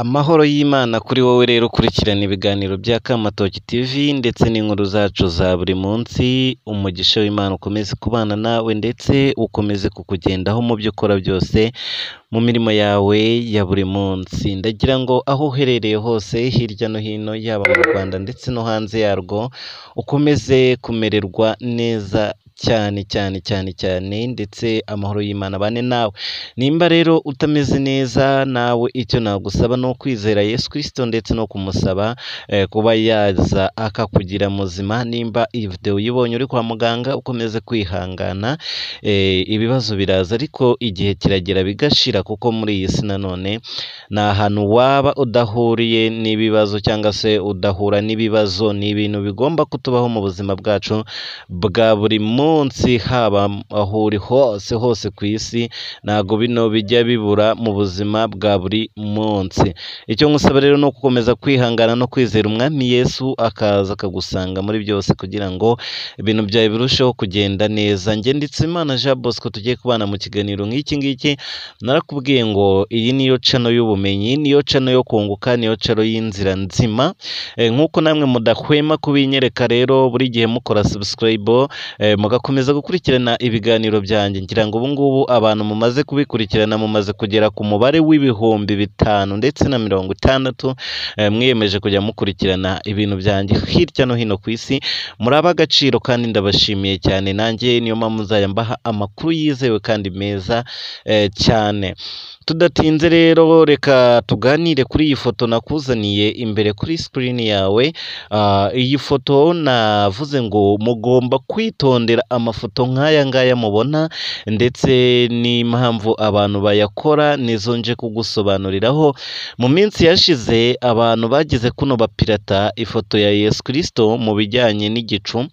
Amahoro y'Imana kuri wowe rero ukurikirana ibiganiro bya Kamatoki TV ndetse n'inkuru zacu za buri munsi, umugisha w'Imana ukomeze kubana nawe ndetse ukomeze kukugendaho mu byo ukora byose mu mirimo yawe ya buri munsi. Ndagira ngo aho uherereye hose hirya no hino, yaba mu Rwanda ndetse no hanze yarwo, ukomeze kumererwa neza cyane ndetse amahoro y'Imana bane nawe. Nimba rero utameze neza, nawe icyo nagusaba ni ukwizera Yesu Kristo ndetse no kumusaba kuba yaza akakugira muzima. Nimba iyi video uyibonye uri kwa muganga, ukomeze kwihangana, ibibazo biraza ariko igihe kiragera bigashira, kuko muri iyi si nanone nta hantu waba udahuriye n'ibibazo cyangwa se udahura n'ibibazo. Ni ibintu bigomba kutubaho mu buzima bwacu bwa buri munsi, haba aho uri hose ku isi, ntago bino bijya bibura mu buzima bwa buri munsi. Icyo ngusaba rero ni ugukomeza kwihangana no kwizera umwami Yesu, akaza akagusanga muri byose kugira ngo ibintu byawe birusheho kugenda neza. Njye Nditsimana Jean Bosco tugiye kubana mu kiganiro nk'iki ngiki. Narakubwiye ngo iyi niyo channel y'ubumenyi, niyo channel yo kunguka, niyo channel y'inzira nzima. Nk'uko namwe mudahwema kubinyereka rero buri gihe mukora subscribe, mugakomeza gukurikirana ibiganiro byanjye. Ngira ngo ubu ngubu abantu mumaze kubikurikirana mumaze kugera ku mubare w'ibihumbi 560, mwiyemeje kujya mukurikirana ibintu byanjye hirya no hino ku isi. Muri ab'agaciro kandi ndabashimiye cyane. Nanjye niyo mpamvu muzajya mbaha amakuru yizewe kandi meza cyane. Tudatinze rero, reka tuganire kuri iyi foto nakuzaniye imbere kuri screen yawe. Iyi foto navuze ngo mugomba kwitondera amafoto nk'aya ngaya mubona, ndetse n'impamvu abantu bayakora nizo nje kugusobanuriraho. Mu minsi yashize abantu bagize kuno bapirata ifoto ya Yesu Kristo mu bijyanye n'igicu.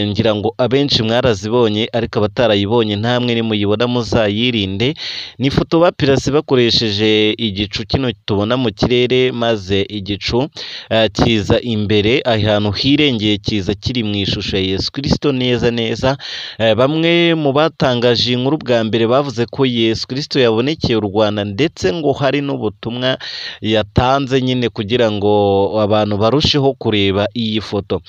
Ngira ngo abenshi mwarazibonye, ariko abatarayibonye namwe nimuyibona muzayirinde. Ni ifoto bapirasi bakoresheje igicu kino tubona mu kirere, maze igicu kiza imbere ahantu hirengeye, kiza kiri mu ishusho ya Yesu Kristo neza. Bamwe mu batangaje inkuru bwa mbere bavuze ko Yesu Kristo yabonekeye u Rwanda, ndetse ngo hari n'ubutumwa yatanze nyine kugira ngo abantu barusheho kureba iyi foto.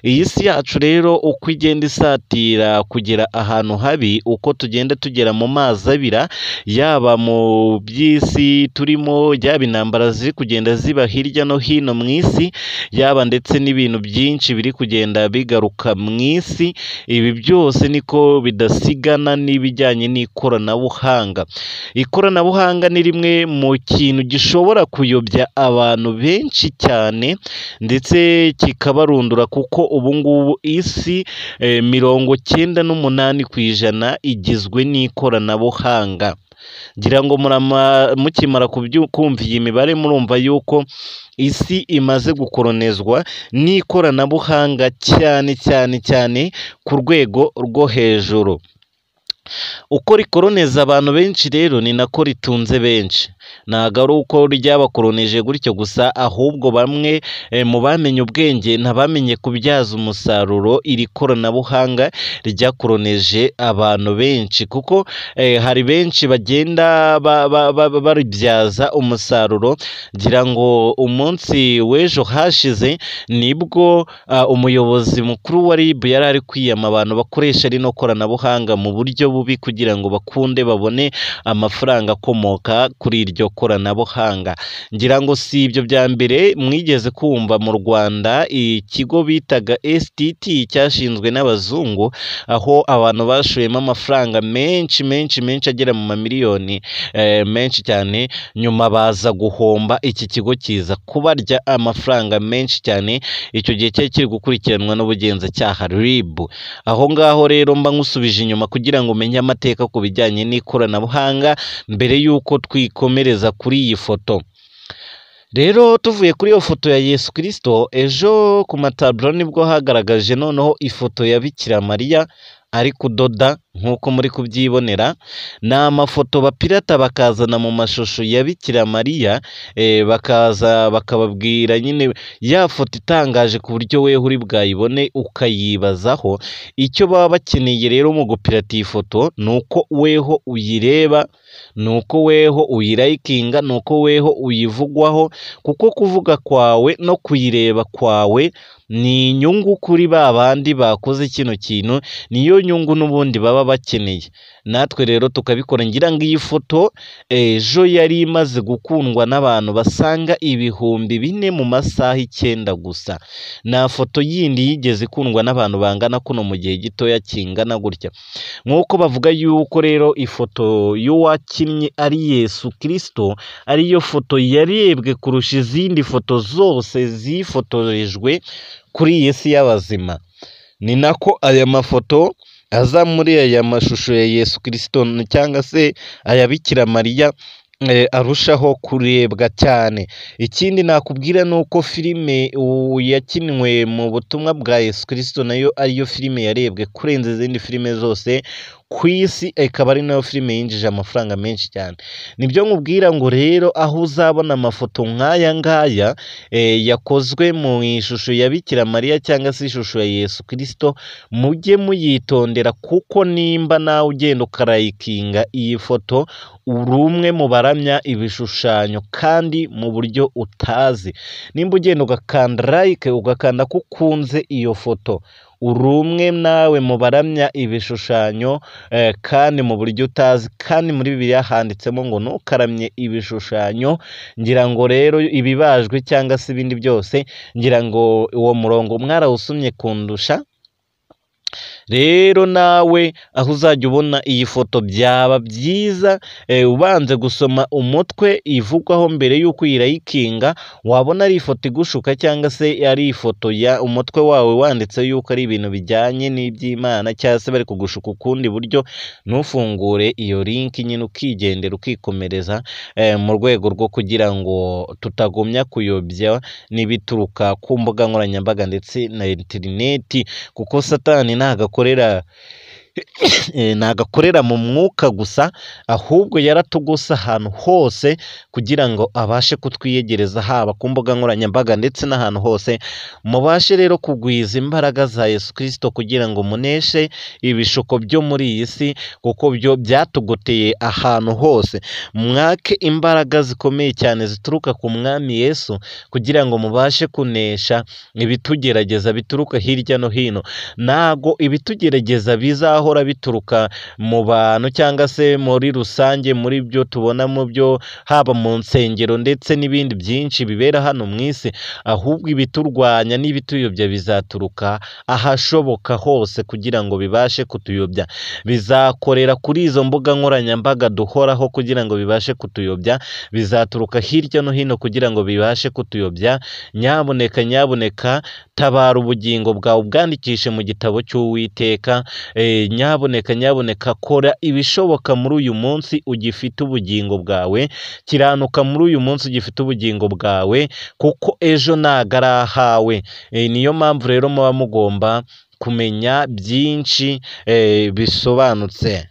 Iyi si yacu rero uko igenda isatira kugera ahantu habi, uko tugenda tugera mu mazi abira, yaba mu by'isi turimo, yaba intambara ziri kugenda ziba hirya no hino mu isi, yaba ndetse n'ibintu byinshi biri kugenda bigaruka mu isi. Ibi byose niko bidasigana n'ibijyanye n'ikoranabuhanga. Ikoranabuhanga ni rimwe mu kintu gishobora kuyobya abantu benshi cyane, ndetse kikabarundura, kuko ubu ngubu isi 98% igizwe n'ikoranabuhanga. Ngira ngo mukimara kumva iyi mibare murumva yuko isi imaze gukoronezwa n'ikoranabuhanga cyane ku rwego rwo hejuru. Uko rikoloneza abantu benshi rero ni nako ritunze benshi. Ntabwo ari uko ryabakoroneje gutyo gusa, ahubwo bamwe mu bamenye ubwenge ntabamenye kubyaza umusaruro iri koranabuhanga ryakoroneje abantu benshi, kuko hari benshi bagenda baribyaza umusaruro. Ngira ngo umunsi w'ejo hashize nibwo umuyobozi mukuru wa RIB yari ari kwiyama abantu bakoresha rino koranabuhanga mu buryo bubi, kugira ngo bakunde babone amafaranga akomoka kuri iryo koranabuhanga. Ngira ngo si ibyo bya mbere mwigeze kumva mu Rwanda ikigo bitaga STT cyashinzwe n'abazungu, aho abantu bashoyemo amafaranga menshi agera mu mamiliyoni menshi cyane, nyuma baza guhomba. Iki kigo kiza kubarya amafaranga menshi cyane. Icyo gihe cyari kiri gukurikiranwa n'ubugenzacyaha RIB. Aho ngaho rero mba nkusubije inyuma kugira ngo umenye amateka ku bijyanye n'ikoranabuhanga mbere y'uko twikomereza kuri iyi foto. Rero tuvuye kuri iyo foto ya Yesu Kristo, ejo ku mataburo nibwo hagaragaje noneho ifoto ya Bikira Mariya ari kudoda nk'uko muri kubyibonera. Ni amafoto bapirata bakazana mu mashusho ya Bikira Mariya, bakaza bakababwira nyine ya foto itangaje ku buryo weho uri bwayibone ukayibazaho. Icyo baba bakeneye rero mu gupirata iyi foto ni uko weho uyireba nuko weho uyirayikinga, nuko weho uyivugwaho, kuko kuvuga kwawe no kuyireba kwawe ni inyungu kuri ba bandi bakoze kino kintu, niyo nyungu n'ubundi baba bakeneye. Natwe rero tukabikora. Ngira ngo iyi foto ejo yari imaze gukundwa n'abantu basaga 4,000 mu masaha 9 gusa. Nta foto yindi yigeze ikundwa n'abantu bangana kuno mu gihe gitoya kingana gutya. Nk'uko bavuga yuko rero ifoto y'uwakinnye ari Yesu Kristo ariyo foto yarebwe kurusha izindi foto zose zifotorejwe kuri iyi si y'abazima. Ni nako aya mafoto aza muri aya mashusho ya Yesu Kristo cyangwa se aya Bikira Mariya arushaho kurebwa cyane. Ikindi nakubwira ni uko filime yakinwe mu butumwa bwa Yesu Kristo nayo ariyo filime yarebwe kurenza izindi filime zose ku isi, ikaba ari nayo filime yinjije amafaranga menshi cyane. Nibyo nkubwira ngo rero aho uzabona amafoto nk'aya ngaya yakozwe mu ishusho ya Bikira Mariya cyangwa se ishusho ya Yesu Kristo, mujye muyitondera, kuko nimba nawe ugenda ukarayikinga iyi foto uri umwe mu baramya ibishushanyo kandi mu buryo utazi. Nimba ugenda ugakanda like, ugakanda ko ukunze iyo foto, uri umwe nawe mu baramya ibishushanyo kandi mu buryo utazi. Kandi muri Bibiliya handitsemo ngo ntukaramye ibishushanyo. Ngira ngo rero ibibajwe cyangwa se ibindi byose, ngira ngo uwo murongo mwarawusomye kundusha. Rero nawe aho uzajya ubona iyi foto byaba byiza ubanze gusoma umutwe ivugwaho mbere y'uko uyirayikinga. Wabona ari ifoto igushuka cyangwa se ari ifoto ya umutwe wawe wanditse yuko ari ibintu bijyanye n'iby'Imana cyangwa se bari kugushuka ukundi buryo, ntufungure iyo link nyine ukigendera ukikomereza mu rwego rwo kugira ngo tutagumya kuyobya n'ibituruka ku mbuga nkoranyambaga ndetse na interineti, kuko Satani nagakorera mu mwuka gusa, ahubwo yaratugose ahantu hose kugira ngo abashe kutwiyegereza, haba ku mbuga nkoranyambaga ndetse n'ahantu hose. Mubashe rero kugwiza imbaraga za Yesu Kristo kugira ngo muneshe ibishuko byo muri iyi si, kuko byo byatugoteye ahantu hose. Mwake imbaraga zikomeye cyane zituruka ku Mwami Yesu kugira ngo mubashe kunesha ibitugerageza bituruka hirya no hino. Nago ibitugerageza bizahora bituruka mu bantu cyangwa se muri rusange, muri byo tubona mu byo haba mu nsengero ndetse n'ibindi byinshi bibera hano mu isi, ahubwo ibiturwanya n'ibituyobya bizaturuka ahashoboka hose kugira ngo bibashe kutuyobya. Bizakorera kuri izo mbuga nkoranyambaga duhoraho kugira ngo bibashe kutuyobya, bizaturuka hirya no hino kugira ngo bibashe kutuyobya. Nyabuneka tabara ubugingo bwawe ubwandikishe mu gitabo cy'Uwiteka. Nyabuneka kora ibishoboka muri uyu munsi ugifite ubugingo bwawe, kiranuka muri uyu munsi ugifite ubugingo bwawe, kuko ejo ntago ari ahawe. Niyo mpamvu rero muba mugomba kumenya byinshi bisobanutse.